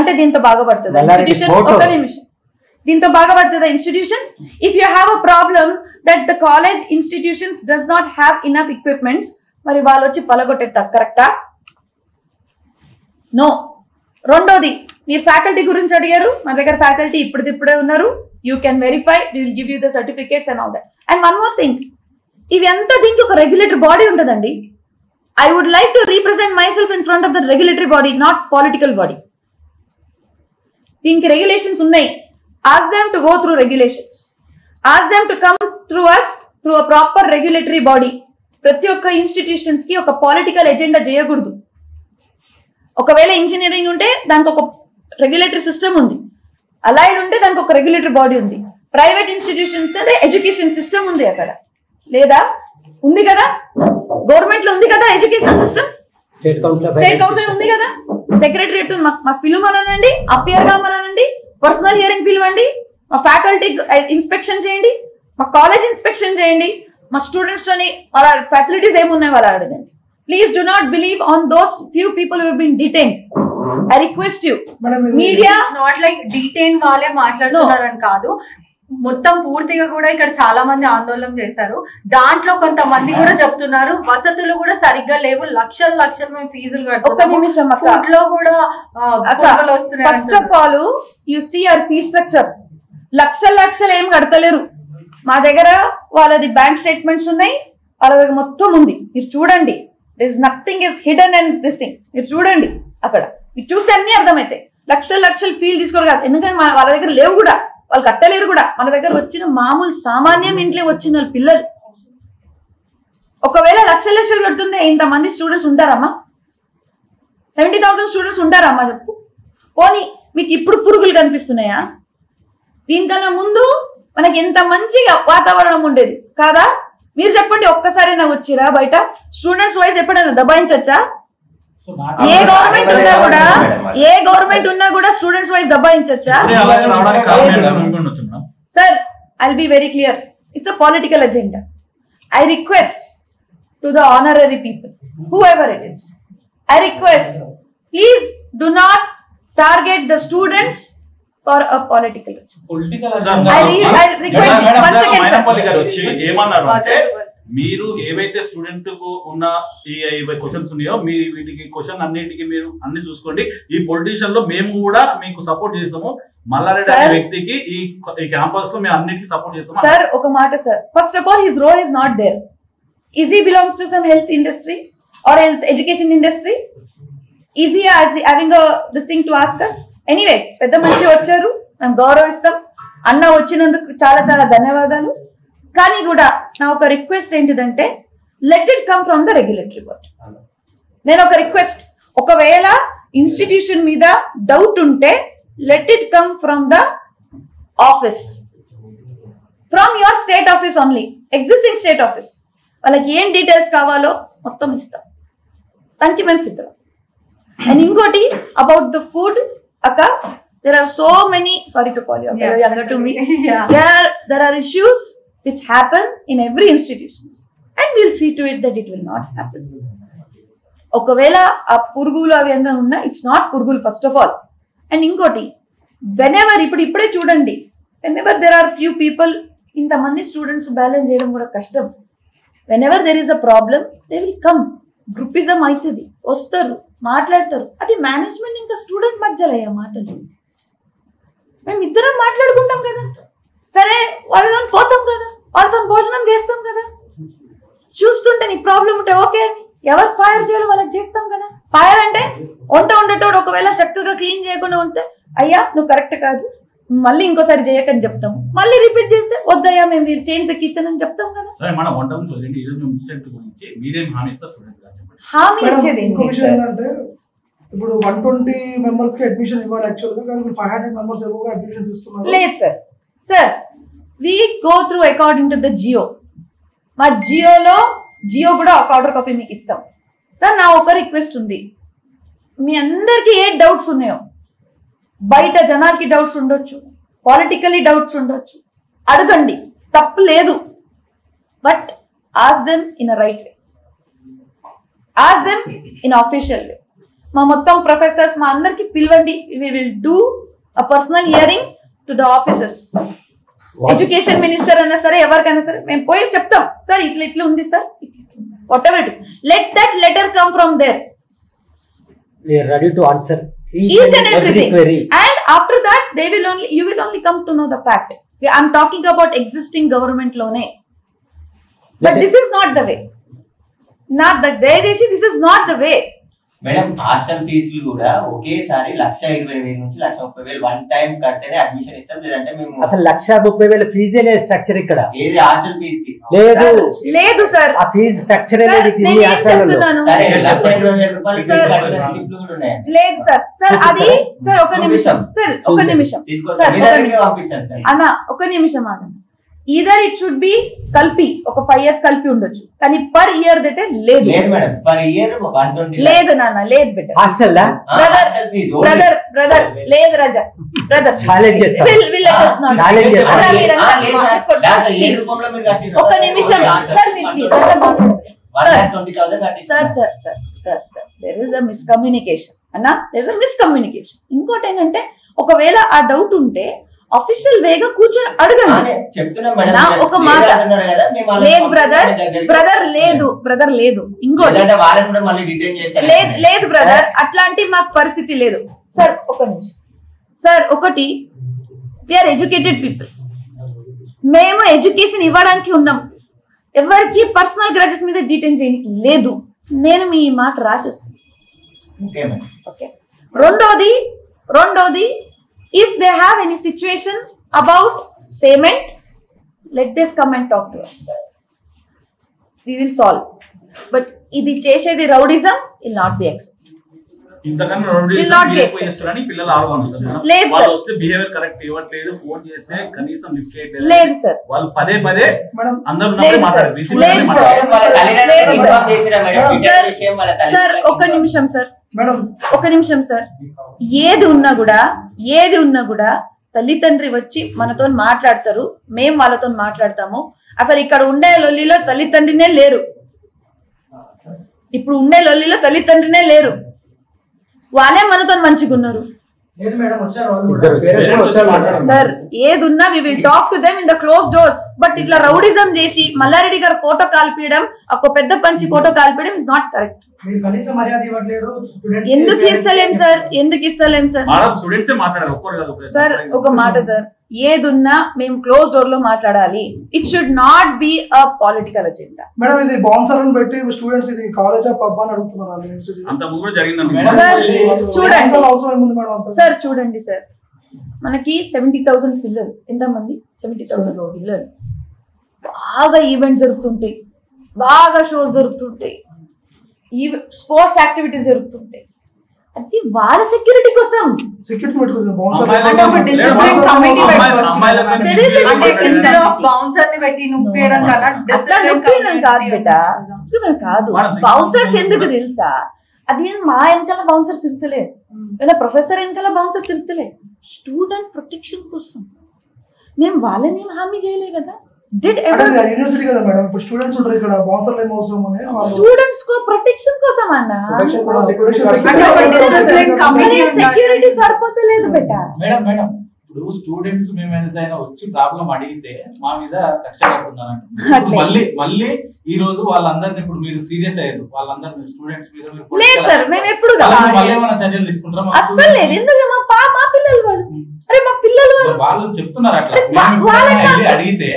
అంటే దీంతో బాగుపడుతుంది ఇన్స్టిట్యూషన్. ఒక నిమిషం, దీంతో బాగుపడుతుందా institution? If you have a problem that the college institutions does not have enough equipments, మరి వాళ్ళు వచ్చి పలగొట్టేస్తారు, కరెక్టా? నో. రెండోది, మీరు ఫ్యాకల్టీ గురించి అడిగారు. మన దగ్గర ఫ్యాకల్టీ ఇప్పుడే ఉన్నారు. You can verify, we will give you the certificates and all that. And one more thing, ఇవి అంతా దీనికి ఒక రెగ్యులేటరీ బాడీ ఉంటుందండి. I would like to represent myself in front of the regulatory body, not political body. దీనికి regulations ఉన్నాయి. Ask them to go through regulations. Ask them to come through us through a proper regulatory body. ప్రతి ఒక్క institutions కి ఒక political agenda చేయకూడదు. ఒకవేళ engineering ఉంటే దానికి ఒక రెగ్యులేటరీ సిస్టమ్ ఉంది, అలైడ్ ఉంటే దానికి ఒక రెగ్యులేటరీ బాడీ ఉంది. ప్రైవేట్ ఇన్స్టిట్యూషన్స్ అంటే ఎడ్యుకేషన్ సిస్టమ్ ఉంది అక్కడ, లేదా ఉంది కదా? గవర్నమెంట్ లో ఉంది కదా ఎడ్యుకేషన్ సిస్టమ్, స్టేట్ కౌన్సిల్ ఉంది కదా. సెక్రటరియట్ మాకు పిలువమనండి, అపియర్ కామనండి, పర్సనల్ హియరింగ్ పిలవండి, మా ఫ్యాకల్టీ ఇన్స్పెక్షన్ చేయండి, మా కాలేజ్ ఇన్స్పెక్షన్ చేయండి, మా స్టూడెంట్స్ తోని వాళ్ళ ఫెసిలిటీస్ ఏమున్నాయి వాళ్ళు అడగండి. Please do not believe on those few people who been detained. I request you. Media not like detain వాళ్ళే మాట్లాడుతున్నారని కాదు, మొత్తం పూర్తిగా కూడా ఇక్కడ చాలా మంది ఆందోళన చేశారు. దాంట్లో కొంతమంది కూడా చెప్తున్నారు వసతులు కూడా సరిగ్గా లేవు, లక్షలు మేము ఫీజులు కడుతున్నాము. ఒక్క నిమిషం ఫుడ్ లో కూడా first of all you see our fee structure. లక్షలు ఏం కడతలేరు. మా దగ్గర వాళ్ళది బ్యాంక్ స్టేట్మెంట్స్ ఉన్నాయి, వాళ్ళ దగ్గర మొత్తం ఉంది. మీరు చూడండి, this nothing is hidden and this thing. మీరు చూడండి అక్కడ, మీరు చూస్తే అన్ని అర్థమవుతాయి. లక్షలు ఫీల్ తీసుకోరు కాదు, ఎందుకంటే వాళ్ళ దగ్గర లేవు కూడా, వాళ్ళు కట్టలేరు కూడా. మన దగ్గర వచ్చిన మామూలు సామాన్యం ఇంట్లో వచ్చిన వాళ్ళ పిల్లలు ఒకవేళ లక్షలు కడుతుంటే ఇంతమంది స్టూడెంట్స్ ఉంటారమ్మా? 70,000 స్టూడెంట్స్ ఉంటారమ్మా చెప్పు. పోనీ మీకు ఇప్పుడు పురుగులు కనిపిస్తున్నాయా? దీనికన్నా ముందు మనకి ఎంత మంచి వాతావరణం ఉండేది కాదా? మీరు చెప్పండి, ఒక్కసారైనా వచ్చిరా బయట స్టూడెంట్స్ వైజ్ ఎప్పుడైనా దబాయించచ్చా? ఏ గవర్నమెంట్ ఉన్నా కూడా స్టూడెంట్స్ వైజ్ దబాయించచ్చా? Sir, I'll be very clear, it's a political agenda. I request to the honorary people, whoever it is, I request, please do not target the students for a political agenda. I request one second, sir. మీరు ఏవైతే student ఉన్న ఈ questions ఉన్నాయో మీ వీటికి question అన్నిటికీ మీరు అన్ని చూసుకోండి. ఈ పొలిటీషియన్ లో మేము కూడా మీకు సపోర్ట్ చేస్తాము. మల్లారెడ్డి అనే వ్యక్తికి ఈ క్యాంపస్ లో మేము అన్నిటికీ సపోర్ట్ చేస్తాము. సార్ ఒక మాట sir, first of all his role is not there. Is he belongs to some health industry or else education industry? Is he having this thing to ask us? Anyways, పెద్ద మనిషి వచ్చారు, మేము గౌరవిస్తాం. అన్న వచ్చినందుకు చాలా చాలా ధన్యవాదాలు. కానీ కూడా నా ఒక రిక్వెస్ట్ ఏంటిదంటే, let it come from the regulatory body. నేను ఒక రిక్వెస్ట్, ఒకవేళ ఇన్స్టిట్యూషన్ మీద డౌట్ ఉంటే let it come from the office, from your state office only, existing state office. వాళ్ళకి ఏం డీటెయిల్స్ కావాలో మొత్తం ఇస్తాం, దానికి మేము సిద్ధం. అండ్ ఇంకోటి అబౌట్ ద ఫుడ్ అక్క, there are so many, sorry to call you, you're younger to me. There are issues which happen in every institutions, and we'll see to it that it will not happen. ఒకవేళ ఆ పురుగులు అవి ఎంత ఉన్నా, it's not పురుగులు first of all. And ఇంకోటి, whenever ఇప్పుడే చూడండి, whenever there are few people, ఇంతమంది స్టూడెంట్స్ బ్యాలెన్స్ చేయడం కూడా కష్టం. Whenever there is a problem, they will come. Groupism అవుతుంది, వస్తారు, మాట్లాడతారు. అది మేనేజ్మెంట్ ఇంకా స్టూడెంట్ మధ్యలో అయ్యే మాటలు. మేము ఇద్దరం మాట్లాడుకుంటాం కదా, సరే వాళ్ళతో పోతాం కదా, వాళ్ళతో భోజనం చేస్తాం కదా, చూస్తుంటే నీకు ప్రాబ్లం ఉంటే ఓకే అని ఎవరు ఫైర్ చేయాలో వాళ్ళకి చేస్తాం కదా. ఫైర్ అంటే వంటోడు ఒకవేళ చక్కగా క్లీన్ చేయకుండా ఉంటే, అయ్యా నువ్వు కరెక్ట్ కాదు, మళ్ళీ ఇంకోసారి చేయకని చెప్తాం. మళ్ళీ రిపీట్ చేస్తే వద్దయ్యా మేము మీరు చేంజ్ ద కిచెన్ అని చెప్తాం కదా. హామీ ఇచ్చేది ఇప్పుడు 120 మెంబర్స్ కి అడ్మిషన్ ఇవ్వాలి యాక్చువల్ గా, కానీ 500 మెంబర్స్ ఏమో అడ్మిషన్స్ ఇస్తున్నారు. లేదు sir we go through according to the GO. మా జియో కూడా ఒక ఆర్డర్ కాపీ మీకు ఇస్తాం. నా ఒక రిక్వెస్ట్ ఉంది, మీ అందరికీ ఏ డౌట్స్ ఉన్నాయో, బయట జనాలకి డౌట్స్ ఉండొచ్చు, పొలిటికలీ డౌట్స్ ఉండొచ్చు, అడగండి, తప్పు లేదు. But ask them in a right way, ask them in official way. మా మొత్తం ప్రొఫెసర్స్ మా అందరికి పిలవండి, we will do a personal hearing to the officers. Education minister అయినా సరే ఎవరికైనా సరే మేము పోయి చెప్తాం, సార్ ఇట్లా ఇట్లా ఉంది sir, whatever it is, let that letter come from there. We are ready to answer each and every everything query. And after that you will only come to know the fact. I'm talking about existing government lone, but this is not the way. Not that this is not the way. Madam hostel ఫీజులు కూడా ఒకేసారి 1,20,000 నుంచి 1,30,000 one time కడితేనే admission ఇస్తాం, లేదంటే మేము అసలు 1,30,000 ఫీజే లేదు స్ట్రక్చర్ ఇక్కడ. ఏది హాస్టల్ ఫీజు కి లేదు సార్, ఆ ఫీజు స్ట్రక్చర్ అనేది నేను చెప్తున్నాను. సరే 1,20,000 రూపాయలు ఫీజు కట్టిన రిసిప్ట్లు కూడా ఉన్నాయి. లేదు సార్, సార్ అది సార్ ఒక నిమిషం సార్, ఒక నిమిషం తీసుకొస్తాం, మీ దగ్గరికి పంపిస్తాను సార్. అన్న ఒక నిమిషం ఆగండి. ఈదర్ ఇట్ షుడ్ బి కలిపి ఒక 5 years కలిపి ఉండొచ్చు, కానీ పర్ ఇయర్ అయితే లేదు. లేదు మేడం, పర్ ఇయర్ 120. లేదు నాన్న, లేదు బిడ్డ. హాస్టల్ బ్రదర్ లేదు రాజా, బ్రదర్ ఒక నిమిషం sir, sir there is a miscommunication అన్న, దేర్ ఇస్ అ మిస్కమ్యూనికేషన్. ఇంకోటి ఏంటంటే ఒకవేళ ఆ డౌట్ ఉంటే అఫీషియల్ వేగా కూర్చొని అడగండి. ఒక మాట, లేదు బ్రదర్ లేదు ఇంకోటి లేదు బ్రదర్, అట్లాంటి మాకు పరిస్థితి లేదు సార్. ఒక నిమిషం సార్, ఒకటి వీఆర్ ఎడ్యుకేటెడ్ పీపుల్, మేము ఎడ్యుకేషన్ ఇవ్వడానికి ఉన్నాం, ఎవరికి పర్సనల్ గ్రాడ్యుయేట్స్ మీద డీటెయిన్ చేయడానికి లేదు. నేను మీ మాట రాసేస్తాను. ఓకే, రెండోది if they have any situation about payment, let this come and talk to us, we will solve. But ఇది చేసేది rowdyism will not be accepted. ఇంతకన్నా రౌడిజం చేస్తారని పిల్లలు ఆడుకుంటున్నారు. లేదు సార్, వస్తే బిహేవియర్ కరెక్ట్ ఇవ్వట్లేదు, ఫోన్ చేస్తే కనీసం లిఫ్ట్ చేయట్లేదు. లేదు సార్, వాళ్ళు పదే అందరూ మాట్లాడారు. సార్ ఒక నిమిషం సార్, ఏది ఉన్నా కూడా తల్లిదండ్రి వచ్చి మనతో మాట్లాడతారు, మేము వాళ్ళతో మాట్లాడతాము. అసలు ఇక్కడ ఉండే లొల్లిలో తల్లిదండ్రినే లేరు, ఇప్పుడు ఉండే లొల్లిలో తల్లిదండ్రినే లేరు, వాళ్ళే మనతో మంచిగా ఉన్నారు. సార్ ఏదున్నా we will talk to them in the close doors. But ఇట్లా రౌడిజం చేసి మల్లారెడ్డి గారు ఫోటో కాల్పియడం, ఒక పెద్ద పంచి ఫోటో కాల్పియడం ఇస్ నాట్ కరెక్ట్. ఎందుకు ఇస్తలేం సార్, సార్ ఒక మాట సార్, ఏదున్నా మేము క్లోజ్ డోర్ లో మాట్లాడాలి. It should not be a political agenda. Madam ఇది బౌన్సర్లను పెట్టి స్టూడెంట్స్ ఇది కాలేజ్ ఆఫ్ పబ్ అని అడుగుతున్నారు. సార్ చూడండి సార్, మనకి 70,000 పిల్లలు, ఎంతమంది 70,000 పిల్లలు, బాగా ఈవెంట్స్ జరుగుతుంటాయి, బాగా షోస్ జరుగుతుంటాయి, స్పోర్ట్స్ యాక్టివిటీస్ జరుగుతుంటాయి. అది వాళ్ళ సెక్యూరిటీ కోసం కాదు. బౌన్సర్స్ ఎందుకు తెలుసా, అది మా వెనకాల బౌన్సర్ తిరుగుతలే, లేదా ప్రొఫెసర్ వెనకాల బౌన్సర్ తిరుగుతలే, స్టూడెంట్ ప్రొటెక్షన్ కోసం. మేము వాళ్ళని హామీ చేయలే కదా. యూనివర్సిటీ కదా మేడం, ఇప్పుడు స్టూడెంట్స్ ఉంటారు ఇక్కడ, బౌన్సర్లు ఏం అవసరం అని స్టూడెంట్స్ కో ప్రొటెక్షన్ కోసం అన్న, సెక్యూరిటీ సరిపోతలేదు బెట. మేడం ఇప్పుడు స్టూడెంట్స్ మేము ఏదైనా వచ్చి ప్రాబ్లం అడిగితే మా మీద కక్ష కడుతున్నారండి. మళ్ళీ ఈ రోజు వాళ్ళందరినీ ఇప్పుడు మీరు సీరియస్ అయ్యారు, వాళ్ళందరూ స్టూడెంట్స్ మీద లేదు సార్, మేము ఎప్పుడు చర్యలు తీసుకుంటాం. అస్సలు లేదు, ఎందుకు మా పిల్లలు వాళ్ళు, అరే మా పిల్లలు వాళ్ళు చెప్తున్నారు అట్లా అడిగితే